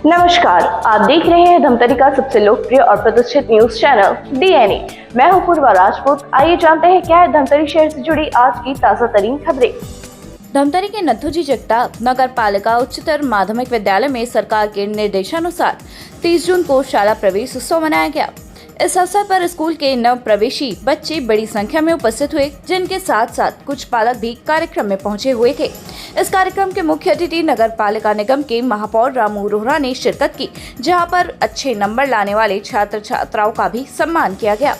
नमस्कार, आप देख रहे हैं धमतरी का सबसे लोकप्रिय और प्रतिष्ठित न्यूज चैनल डीएनए। मैं हूं पूर्वा राजपूत। आइए जानते हैं क्या है धमतरी शहर से जुड़ी आज की ताजा तरीन खबरें। धमतरी के नथुजी जगताप नगर पालिका उच्चतर माध्यमिक विद्यालय में सरकार के निर्देशानुसार 30 जून को शाला प्रवेश उत्सव मनाया गया। इस अवसर पर स्कूल के नव प्रवेशी बच्चे बड़ी संख्या में उपस्थित हुए, जिनके साथ साथ कुछ पालक भी कार्यक्रम में पहुंचे हुए थे। इस कार्यक्रम के मुख्य अतिथि नगर पालिका निगम के महापौर रामू रोहरा ने शिरकत की, जहां पर अच्छे नंबर लाने वाले छात्र छात्राओं का भी सम्मान किया गया।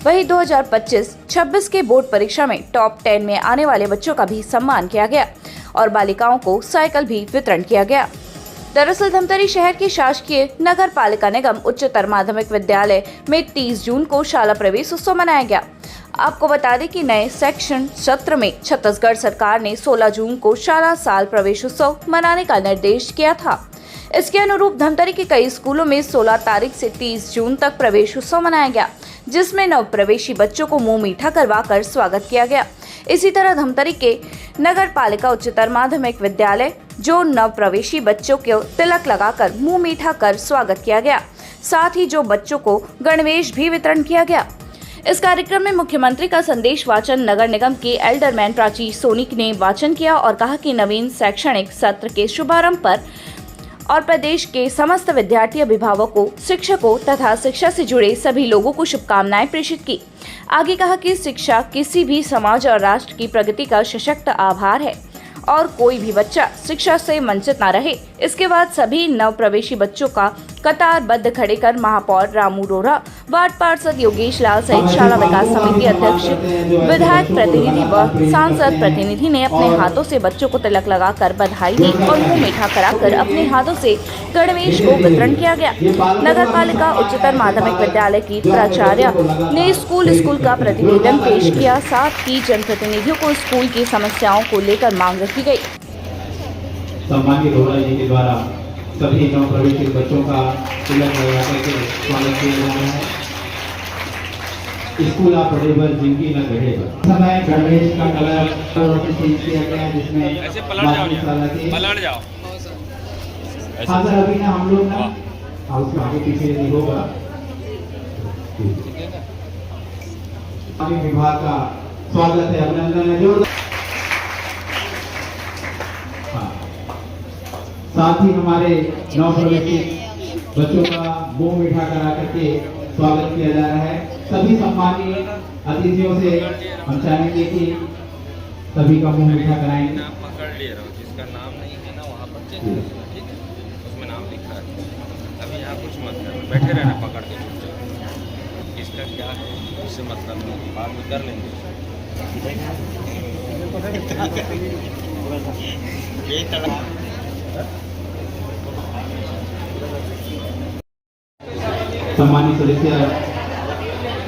वहीं 2025-26 के बोर्ड परीक्षा में टॉप 10 में आने वाले बच्चों का भी सम्मान किया गया और बालिकाओं को साइकिल भी वितरण किया गया। दरअसल धमतरी शहर की शासकीय नगर पालिका निगम उच्चतर माध्यमिक विद्यालय में 30 जून को शाला प्रवेश उत्सव मनाया गया। आपको बता दें कि नए शैक्षणिक सत्र में छत्तीसगढ़ सरकार ने 16 जून को शाला साल प्रवेश उत्सव मनाने का निर्देश किया था। इसके अनुरूप धमतरी के कई स्कूलों में 16 तारीख से 30 जून तक प्रवेश उत्सव मनाया गया, जिसमें नव प्रवेशी बच्चों को मुंह मीठा करवाकर स्वागत किया गया। इसी तरह धमतरी के नगर पालिका उच्चतर माध्यमिक विद्यालय जो नव प्रवेशी बच्चों को तिलक लगाकर मुंह मीठा कर स्वागत किया गया। साथ ही जो बच्चों को गणवेश भी वितरण किया गया। इस कार्यक्रम में मुख्यमंत्री का संदेश वाचन नगर निगम के एल्डरमैन प्राची सोनिक ने वाचन किया और कहा कि नवीन शैक्षणिक सत्र के शुभारंभ पर और प्रदेश के समस्त विद्यार्थी अभिभावकों, शिक्षकों तथा शिक्षा से जुड़े सभी लोगों को शुभकामनाएं प्रेषित की। आगे कहा कि शिक्षा किसी भी समाज और राष्ट्र की प्रगति का सशक्त आधार है और कोई भी बच्चा शिक्षा से वंचित न रहे। इसके बाद सभी नव प्रवेशी बच्चों का कतारबद्ध खड़े कर महापौर रामू रोहरा, वार्ड पार्षद योगेश लाल सहित शाला विकास समिति अध्यक्ष, विधायक प्रतिनिधि व सांसद प्रतिनिधि ने अपने हाथों से बच्चों को तिलक लगाकर बधाई दी और मुंह मीठा कराकर अपने हाथों से गणवेश को वितरण किया गया। नगर पालिका उच्चतर माध्यमिक विद्यालय की प्राचार्य ने स्कूल का प्रतिवेदन पेश किया। साथ ही जनप्रतिनिधियों को स्कूल की समस्याओं को लेकर मांग रखी गयी। सम्मानित रोहरा जी के द्वारा सभी नव प्रवेशी बच्चों का तिलक लगा करके स्वागत किया जा रहा है। स्कूल आप पढ़े बर जिनकी न गढ़े बर। समय गणवेश का कलर चेंज किया गया, जिसमें पलट जाओ। हाँ सर, अभी ना हम लोग ना हाउस में आगे पीछे नहीं होगा। विभाग का स्वागत है, अभिनंदन है जोरदार। साथ ही हमारे नव प्रवेशी बच्चों का मुंह मीठा करा करके स्वागत किया जा रहा है। सभी सम्मानित अतिथियों से हम चाहेंगे कि सभी का मुंह मीठा कराएंगे। पकड़ ले रहा हूँ, जिसका नाम नहीं है ना वहाँ पर चेक करना, ठीक है? उसमें नाम लिखा है। अभी यहाँ कुछ मत करना, बैठे रहना पकड़ के चुपचाप। इसका क्या है उससे मतलब नहीं, बाद में कर लेंगे। सम्मानित सदस्य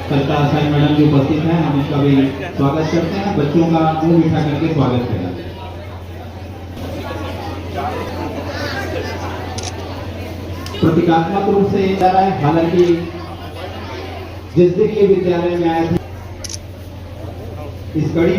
सरिता साई मैडम जो उपस्थित हैं, हम इसका भी स्वागत करते हैं। बच्चों का मुंह मीठा करके स्वागत करें। प्रतीकात्मक रूप से जा रहा है। हालांकि जिस दिन ये विद्यालय में आए थे, इस कड़ी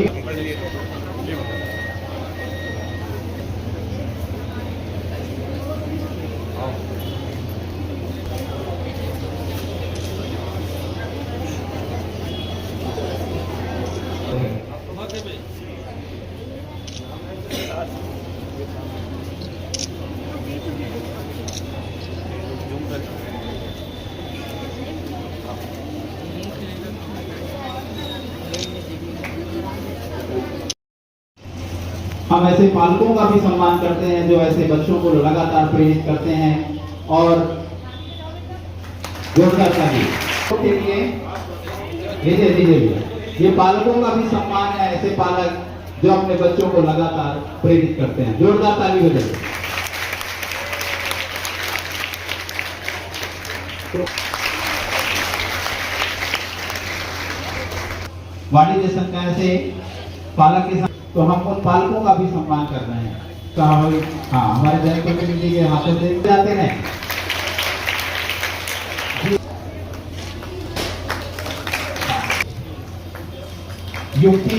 हम ऐसे पालकों का भी सम्मान करते हैं जो ऐसे बच्चों को लगातार प्रेरित करते हैं और जोरदार के लिए ये पालकों का भी सम्मान है। ऐसे पालक जो अपने बच्चों को लगातार प्रेरित करते हैं। जोरदार ताली हो जाए। वाणिज्य का ऐसे पालक के साथ तो हम उन पालकों का भी सम्मान कर रहे हैं। तो हाँ, हमारे जन प्रतिनिधि के हाथों से जाते हैं। युक्ति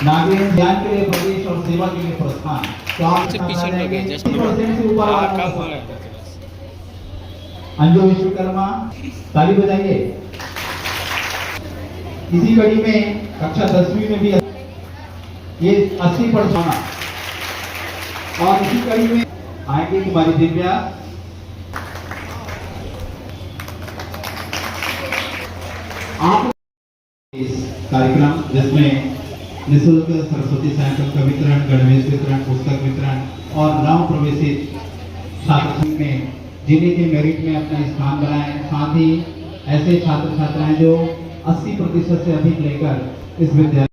नागरिक ज्ञान के लिए प्रवेश और सेवा के लिए प्रस्थान। तो आप पीछे हो गया जस्ट कम हो गया। अंजू विश्वकर्मा, ताली बजाइए। इसी कड़ी में कक्षा 10वीं में भी ये 80% और इसी कड़ी में आएंगे कुमारी दिव्या। आप इस कार्यक्रम जिसमें निःशुल्क सरस्वती साइकिल का वितरण, गणवेश वितरण, पुस्तक वितरण और नव प्रवेशित छात्र में जिन्हें के मेरिट में अपना स्थान बनाए, साथ ही ऐसे छात्र छात्राएं जो 80% से अधिक लेकर इस विद्यालय।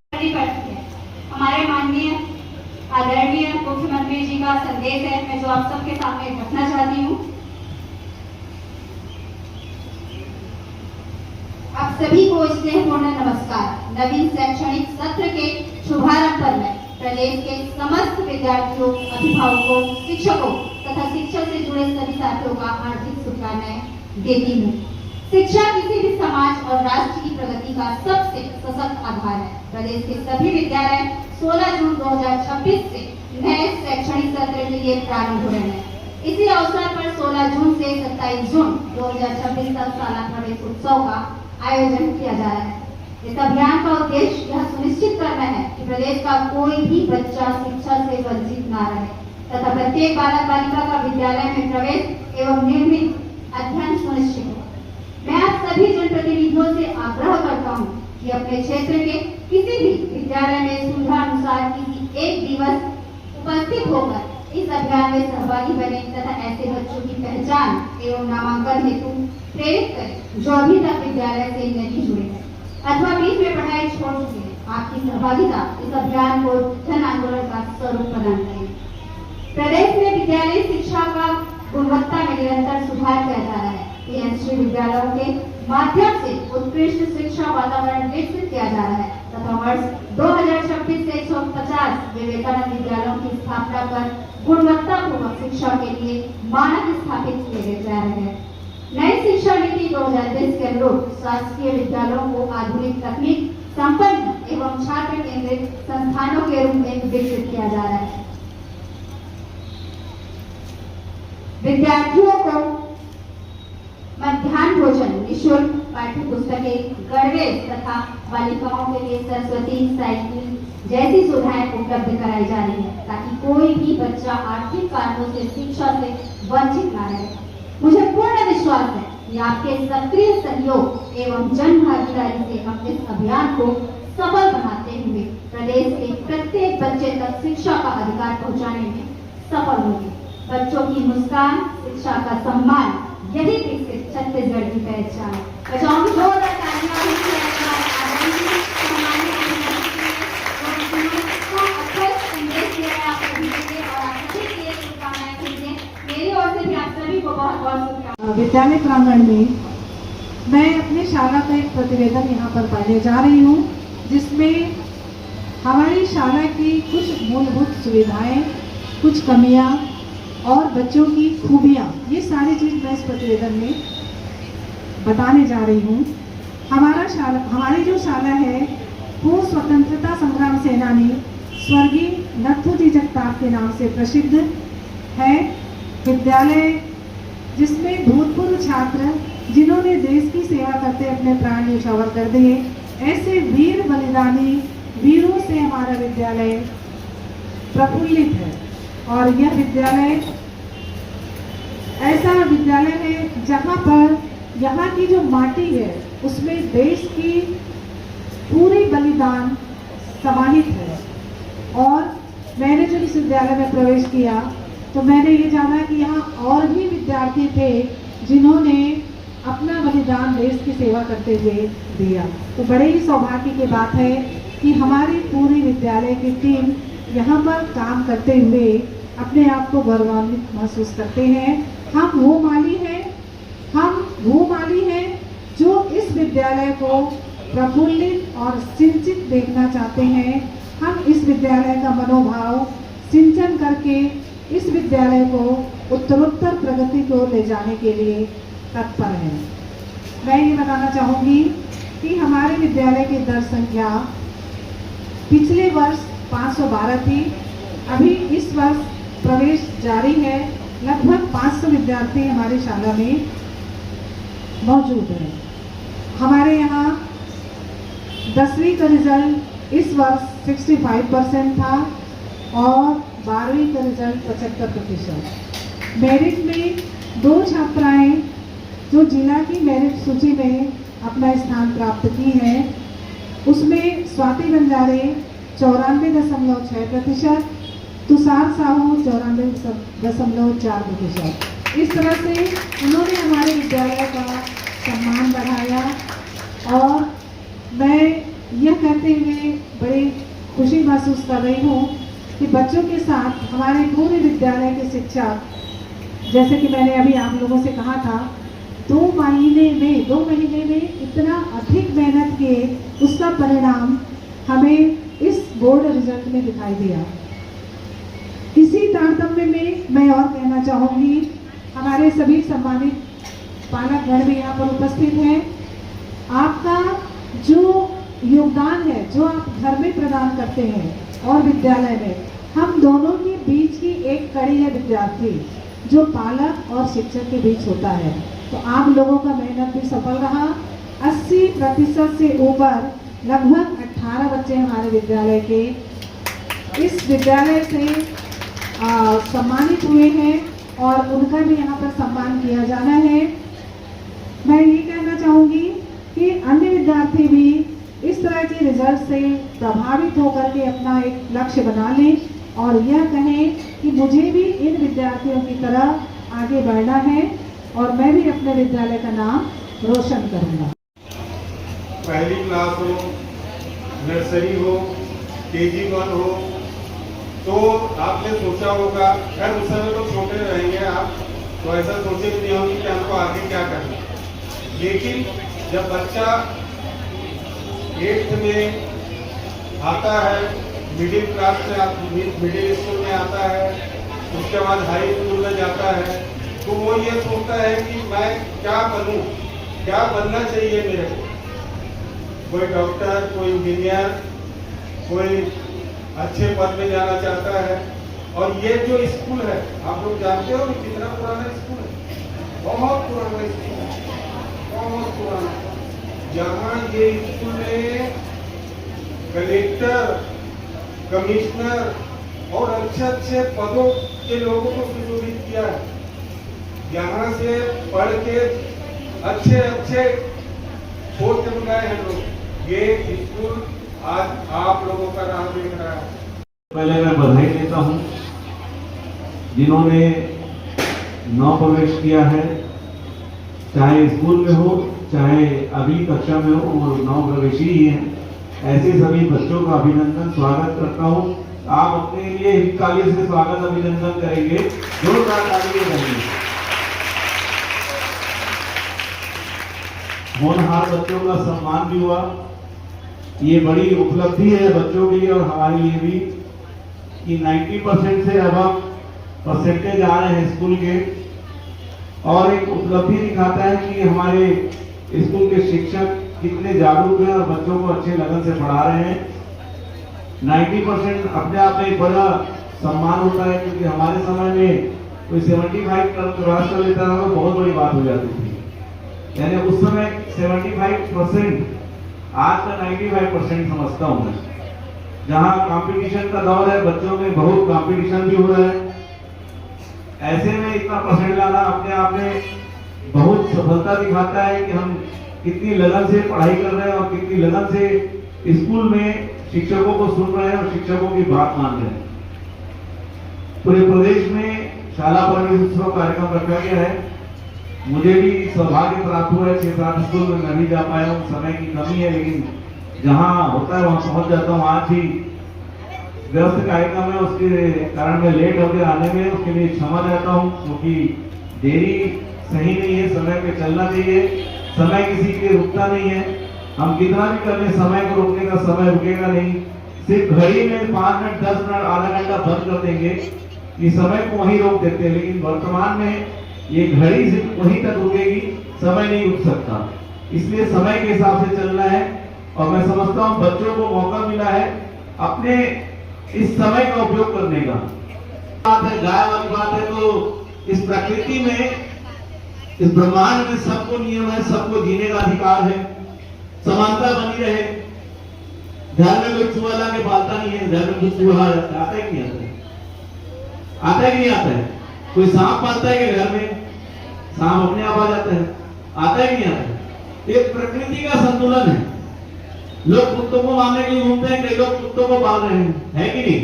हमारे माननीय आदरणीय मुख्यमंत्री जी का संदेश है, मैं जो आप सबके सामने रखना चाहती हूँ। आप सभी को स्नेहपूर्ण नमस्कार। नवीन शैक्षणिक सत्र के शुभारंभ पर मैं प्रदेश के समस्त विद्यार्थियों, अभिभावकों, शिक्षकों तथा शिक्षा से जुड़े सभी साथियों का हार्दिक शुभकामनाएं देती हूँ। शिक्षा किसी भी समाज और राष्ट्र की प्रगति का सबसे सशक्त आधार है। प्रदेश के सभी विद्यालय 16 जून 2026 से नए शैक्षणिक सत्र के लिए प्रारंभ हो रहे हैं। इसी अवसर पर 16 जून से 27 जून 2026 तक सालाना प्रवेश उत्सव का आयोजन किया जा रहा है। इस अभियान का उद्देश्य यह सुनिश्चित करना है कि प्रदेश का कोई भी बच्चा शिक्षा से वंचित न रहे तथा प्रत्येक बालक बालिका का विद्यालय में प्रवेश एवं नियमित अध्ययन सुनिश्चित हो। मैं आप सभी जनप्रतिनिधियों से आग्रह करता हूँ कि अपने क्षेत्र के किसी भी विद्यालय में सुविधा अनुसार किसी एक दिवस उपस्थित होकर इस अभियान में सहभागी बने तथा ऐसे बच्चों की पहचान एवं नामांकन हेतु प्रेरित करें जो अभी तक विद्यालय से नहीं जुड़े हैं अथवा बीच में पढ़ाई छोड़ चुके हैं। आपकी सहभागिता इस अभियान को जन आंदोलन का स्वरूप प्रदान करेगी। प्रदेश में विद्यालय शिक्षा का गुणवत्ता में निरंतर सुधार किया जा रहा है। पीएमसी विद्यालयों के माध्यम से उत्कृष्ट शिक्षा वातावरण विकसित किया जा रहा है तथा वर्ष 2026 से 150 विवेकानंद विद्यालयों की स्थापना कर गुणवत्तापूर्वक शिक्षा के लिए मानक स्थापित किए जा रहे हैं। नई शिक्षा नीति 2020 के अनुरूप शासकीय विद्यालयों को आधुनिक तकनीक संपन्न एवं छात्र केंद्रित संस्थानों के रूप में विकसित किया जा रहा है। विद्यार्थियों को मध्याह्न भोजन, निःशुल्क पाठ्य पुस्तकें, गणवेश तथा बालिकाओं के लिए सरस्वती साइकिल जैसी सुविधाएं उपलब्ध कराई जा रही है ताकि कोई भी बच्चा आर्थिक कारणों से शिक्षा से वंचित न रहे। मुझे पूर्ण विश्वास है कि आपके सक्रिय सहयोग एवं जन भागीदारी से हम इस अभियान को सफल बनाते हुए प्रदेश के प्रत्येक बच्चे तक शिक्षा का अधिकार पहुंचाने में सफल होंगे। बच्चों की मुस्कान, शिक्षा का सम्मान, यही विकसित छत्तीसगढ़ की पहचान है। बच्चों की जोरदार तालियां मेरी ओर से भी आप सभी को बहुत बहुत शुभकामनाएं। विद्यालय प्रांगण में मैं अपनी शाला का एक प्रतिवेदन यहाँ पर पढ़ने जा रही हूँ जिसमें हमारी शाला की कुछ मूलभूत सुविधाएं, कुछ कमियां और बच्चों की खूबियां, ये सारी चीज़ मैं इस प्रतिवेदन में बताने जा रही हूँ। हमारी जो शाला है वो स्वतंत्रता संग्राम सेनानी स्वर्गीय नथुजी जगताप के नाम से प्रसिद्ध है। विद्यालय जिसमें भूतपूर्व छात्र जिन्होंने देश की सेवा करते अपने प्राण न्यौछावर कर दिए, ऐसे वीर बलिदानी वीरों से हमारा विद्यालय प्रफुल्लित है। और यह विद्यालय ऐसा विद्यालय है जहाँ पर यहाँ की जो माटी है उसमें देश की पूरी बलिदान समाहित है। और मैंने जब इस विद्यालय में प्रवेश किया तो मैंने ये जाना कि यहाँ और भी विद्यार्थी थे जिन्होंने अपना बलिदान देश की सेवा करते हुए दिया। तो बड़े ही सौभाग्य की बात है कि हमारी पूरी विद्यालय की टीम यहाँ पर काम करते हुए अपने आप को गौरवान्वित महसूस करते हैं। हम वो माली हैं जो इस विद्यालय को प्रफुल्लित और सिंचित देखना चाहते हैं। हम इस विद्यालय का मनोभाव सिंचन करके इस विद्यालय को उत्तरोत्तर प्रगति को ले जाने के लिए तत्पर हैं। मैं ये बताना चाहूँगी कि हमारे विद्यालय की दर संख्या पिछले वर्ष 512 थी, अभी इस वर्ष प्रवेश जारी है। लगभग 500 विद्यार्थी हमारी शाला में मौजूद हैं। हमारे यहाँ 10वीं का रिजल्ट इस वर्ष 65% था और 12वीं का रिजल्ट 75%। मेरिट में 2 छात्राएं जो जिला की मेरिट सूची में अपना स्थान प्राप्त की हैं, उसमें स्वाति बंजारे 94.6%, तुषार साहू 94.4%। इस तरह से उन्होंने हमारे विद्यालय का सम्मान बढ़ाया और मैं यह कहते हुए बड़ी खुशी महसूस कर रही हूँ कि बच्चों के साथ हमारे पूरे विद्यालय के शिक्षक, जैसे कि मैंने अभी आप लोगों से कहा था, 2 महीने में इतना अधिक मेहनत किए, उसका परिणाम हमें इस बोर्ड रिजल्ट में दिखाई दिया। इसी तारतम्य में मैं और कहना चाहूँगी, हमारे सभी सम्मानित पालकगण भी यहाँ पर उपस्थित हैं। आपका जो योगदान है, जो आप घर में प्रदान करते हैं और विद्यालय में, हम दोनों के बीच की एक कड़ी है विद्यार्थी, जो पालक और शिक्षक के बीच होता है। तो आप लोगों का मेहनत भी सफल रहा। 80% से ऊपर लगभग 18 बच्चे हमारे विद्यालय के इस विद्यालय से सम्मानित हुए हैं और उनका भी यहाँ पर सम्मान किया जाना है। मैं ये कहना चाहूँगी कि अन्य विद्यार्थी भी इस तरह के रिजल्ट से प्रभावित होकर के अपना एक लक्ष्य बना लें और यह कहें कि मुझे भी इन विद्यार्थियों की तरह आगे बढ़ना है और मैं भी अपने विद्यालय का नाम रोशन करूँगा। पहली क्लास हो, नर्सरी हो, KG 1 हो, तो आपने सोचा होगा, खैर उस समय तो छोटे रहेंगे आप, तो ऐसा सोचे भी नहीं होंगे कि हमको आगे क्या करना है। लेकिन जब बच्चा 8th में आता है, मिडिल क्लास में मिडिल स्कूल में आता है, उसके बाद हाई स्कूल में जाता है, तो वो ये सोचता है कि मैं क्या बनूं, क्या बनना चाहिए मेरे को। कोई डॉक्टर, कोई इंजीनियर, कोई अच्छे पद में जाना चाहता है। और ये जो स्कूल है, आप लोग जानते हो कितना पुराना स्कूल है, बहुत पुराना स्कूल है, बहुत पुराना। यहाँ ये स्कूल में कलेक्टर, कमिश्नर और अच्छे पदों के लोगों को सुशोभित किया है। यहाँ से पढ़ के अच्छे पोस्ट में गए हैं लोग। ये स्कूल आज आप लोगों का राह देख रहा है। पहले मैं बधाई देता हूं जिन्होंने नव प्रवेश किया है, चाहे स्कूल में हो चाहे अगली कक्षा में हो, वो नव प्रवेशी ही हैं। ऐसे सभी बच्चों का अभिनंदन स्वागत करता हूं। आप अपने लिए एक ताली से स्वागत अभिनंदन करेंगे, जोरदार ताली करेंगे। होनहार बच्चों का सम्मान भी हुआ। ये बड़ी उपलब्धि है बच्चों के लिए और हमारे लिए भी कि 90% से अब परसेंटेज आ रहे हैं स्कूल के, और एक उपलब्धि दिखाता है कि हमारे स्कूल के शिक्षक कितने जागरूक हैं और बच्चों को अच्छे लगन से पढ़ा रहे हैं। 90% अपने आप में एक बड़ा सम्मान होता है, क्योंकि हमारे समय में कोई 75 क्रॉस कर लेता था तो बहुत बड़ी बात हो जाती थी। यानी उस समय 75%, आज का 95% समझता हूँ मैं। जहाँ कंपटीशन का दौर है, बच्चों में बहुत कंपटीशन भी हो रहा है, ऐसे में इतना परसेंट लाना अपने आप में बहुत सफलता दिखाता है कि हम कितनी लगन से पढ़ाई कर रहे हैं और कितनी लगन से स्कूल में शिक्षकों को सुन रहे हैं और शिक्षकों की बात मान रहे हैं। पूरे प्रदेश में शाला प्रवेश उत्सव कार्यक्रम रखा गया है। मुझे भी सौभाग्य प्राप्त हुआ है, 6-7 स्कूल में मैं भी जा पाया हूँ, समय की कमी है, लेकिन जहाँ होता है वहाँ पहुँच जाता हूँ। आज भी व्यस्त कार्यक्रम है, उसके कारण मैं लेट हो गया आने में, उसके लिए क्षमा चाहता हूँ, क्योंकि देरी सही नहीं है, समय पे चलना चाहिए। समय किसी के लिए रुकता नहीं है, हम कितना भी कर लें समय को रोकने का समय रुकेगा नहीं। सिर्फ घड़ी में 5 मिनट 10 मिनट आधा घंटा बंद कर देंगे, ये समय को वहीं रोक देते हैं, लेकिन वर्तमान में ये घड़ी सिर्फ वहीं तक रुकेगी, समय नहीं रुक सकता। इसलिए समय के हिसाब से चलना है। और मैं समझता हूँ बच्चों को मौका मिला है अपने इस समय का उपयोग करने का बात है। गाय वाली बात है तो इस प्रकृति में, इस ब्रह्मांड में सबको नियम है, सबको जीने का अधिकार है, समानता बनी रहे। घर में कोई चूहा ला के पालता नहीं है, घर में कुछ चूहा आता है कि नहीं आता है? आता है कि नहीं आता है? कोई सांप पालता है कि घर में सांप अपने आप आ जाता है? आता है कि नहीं आता है? एक प्रकृति का संतुलन है। लोग कुत्तों को मारने के लिए घूमते हैं, कई लोग कुत्तों को पाल रहे हैं, है कि नहीं?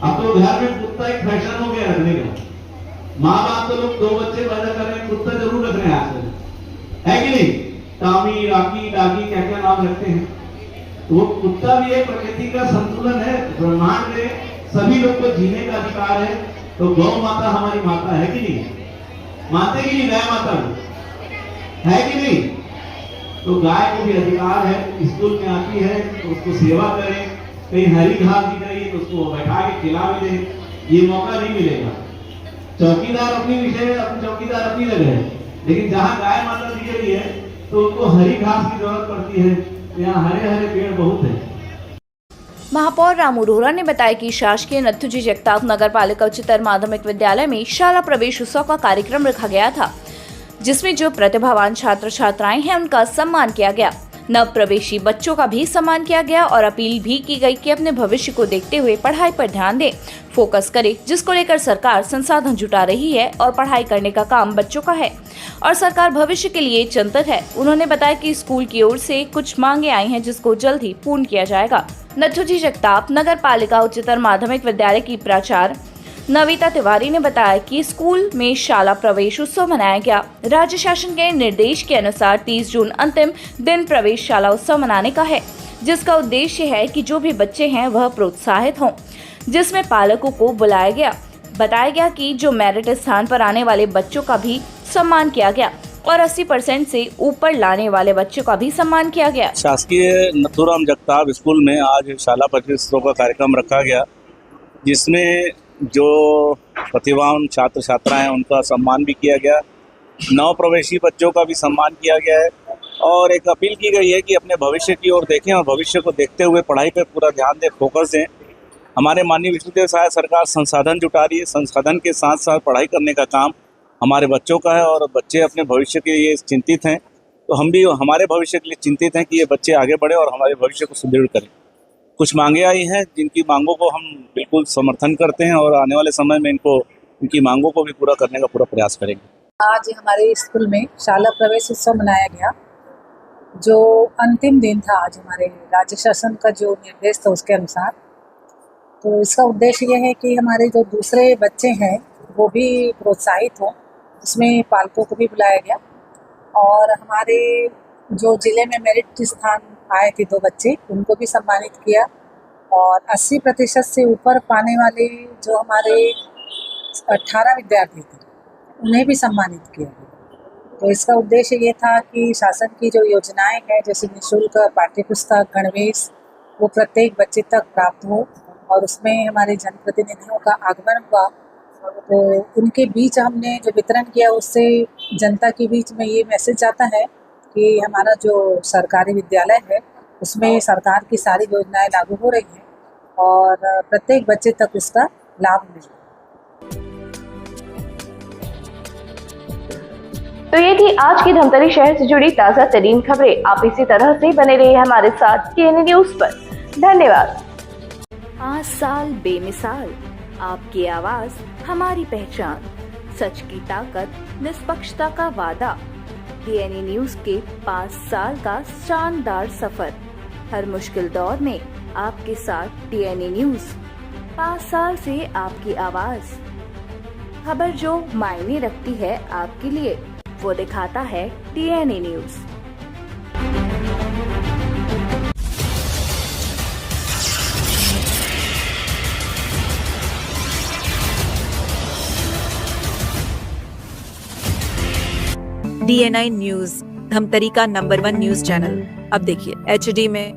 अब तो घर में कुत्ता एक फैशन हो गया रखने का। माँ बाप तो लोग 2 बच्चे पैदा कर रहे हैं, कुत्ता जरूर रख रहे हैं आजकल, है कि नहीं? टामी, राकी, डाकी, क्या क्या नाम रखते हैं। तो वो कुत्ता भी एक प्रकृति का संतुलन है। ब्रह्मांड में सभी लोग को जीने का अधिकार है। तो गौ माता हमारी माता है कि नहीं? मानते कि नहीं? गाय माता है कि नहीं? तो गाय को भी अधिकार है, स्कूल में आती है तो उसको सेवा करें, कहीं हरी घास दिख रही है तो उसको बैठा के खिला भी दें, ये मौका नहीं मिलेगा। चौकीदार अपनी विषय, अपनी चौकीदार अपनी जगह है, लेकिन जहाँ गाय माता दिख रही है तो उनको हरी घास की जरूरत पड़ती है। यहाँ हरे हरे पेड़ बहुत है। महापौर रामू रोहरा ने बताया कि शासकीय नथुजी जगताप नगर पालिका उच्चतर माध्यमिक विद्यालय में शाला प्रवेश उत्सव का कार्यक्रम रखा गया था, जिसमें जो प्रतिभावान छात्र छात्राएं हैं उनका सम्मान किया गया। नव प्रवेशी बच्चों का भी सम्मान किया गया और अपील भी की गई कि अपने भविष्य को देखते हुए पढ़ाई पर ध्यान दें, फोकस करें, जिसको लेकर सरकार संसाधन जुटा रही है और पढ़ाई करने का काम बच्चों का है और सरकार भविष्य के लिए चिंतित है। उन्होंने बताया कि स्कूल की ओर से कुछ मांगे आई हैं जिसको जल्द ही पूर्ण किया जाएगा। नथुजी जगताप नगर पालिका उच्चतर माध्यमिक विद्यालय की प्राचार्य नविता तिवारी ने बताया कि स्कूल में शाला प्रवेश उत्सव मनाया गया। राज्य शासन के निर्देश के अनुसार 30 जून अंतिम दिन प्रवेश शाला उत्सव मनाने का है, जिसका उद्देश्य है कि जो भी बच्चे हैं वह प्रोत्साहित हों, जिसमें पालकों को बुलाया गया। बताया गया कि जो मेरिट स्थान पर आने वाले बच्चों का भी सम्मान किया गया और 80% से ऊपर लाने वाले बच्चों का भी सम्मान किया गया। शासकीय नथुराम जगताप स्कूल में आज शाला प्रवेश उत्सव का कार्यक्रम रखा गया, जिसमें जो प्रतिभावान छात्र छात्राएं हैं उनका सम्मान भी किया गया। नव प्रवेशी बच्चों का भी सम्मान किया गया है और एक अपील की गई है कि अपने भविष्य की ओर देखें और भविष्य को देखते हुए पढ़ाई पर पूरा ध्यान दें, फोकस दें। हमारे माननीय विष्णुदेव सहाय सरकार संसाधन जुटा रही है, संसाधन के साथ साथ पढ़ाई करने का काम हमारे बच्चों का है और बच्चे अपने भविष्य के लिए चिंतित हैं। तो हम भी हमारे भविष्य के लिए चिंतित हैं कि ये बच्चे आगे बढ़े और हमारे भविष्य को सुदृढ़ करें। कुछ मांगे आई हैं जिनकी मांगों को हम बिल्कुल समर्थन करते हैं और आने वाले समय में इनकी मांगों को भी पूरा करने का पूरा प्रयास करेंगे। आज हमारे स्कूल में शाला प्रवेश उत्सव मनाया गया, जो अंतिम दिन था आज हमारे राज्य शासन का जो निर्देश था उसके अनुसार। तो इसका उद्देश्य ये है कि हमारे जो दूसरे बच्चे हैं वो भी प्रोत्साहित हों, इसमें पालकों को भी बुलाया गया और हमारे जो जिले में मेरिट स्थान आए थे 2 बच्चे, उनको भी सम्मानित किया और 80% से ऊपर पाने वाले जो हमारे 18 विद्यार्थी थे उन्हें भी सम्मानित किया गया। तो इसका उद्देश्य ये था कि शासन की जो योजनाएं हैं जैसे निःशुल्क पाठ्य पुस्तक, गणवेश, वो प्रत्येक बच्चे तक प्राप्त हो और उसमें हमारे जनप्रतिनिधियों का आगमन हुआ। तो उनके बीच हमने जो वितरण किया उससे जनता के बीच में ये मैसेज आता है कि हमारा जो सरकारी विद्यालय है उसमें सरकार की सारी योजनाएं लागू हो रही हैं और प्रत्येक बच्चे तक उसका लाभ मिल रहा है। तो ये थी आज की धमतरी शहर से जुड़ी ताजा तरीन खबरें। आप इसी तरह से बने रहिए हमारे साथ डीएनए न्यूज पर। धन्यवाद। 5 साल बेमिसाल, आपकी आवाज हमारी पहचान, सच की ताकत, निष्पक्षता का वादा। डीएनए न्यूज के 5 साल का शानदार सफर, हर मुश्किल दौर में आपके साथ डीएनए न्यूज। 5 साल से आपकी आवाज, खबर जो मायने रखती है आपके लिए, वो दिखाता है DNA news. DNI news, Dhamtari का नंबर 1 न्यूज चैनल। अब देखिए HD में,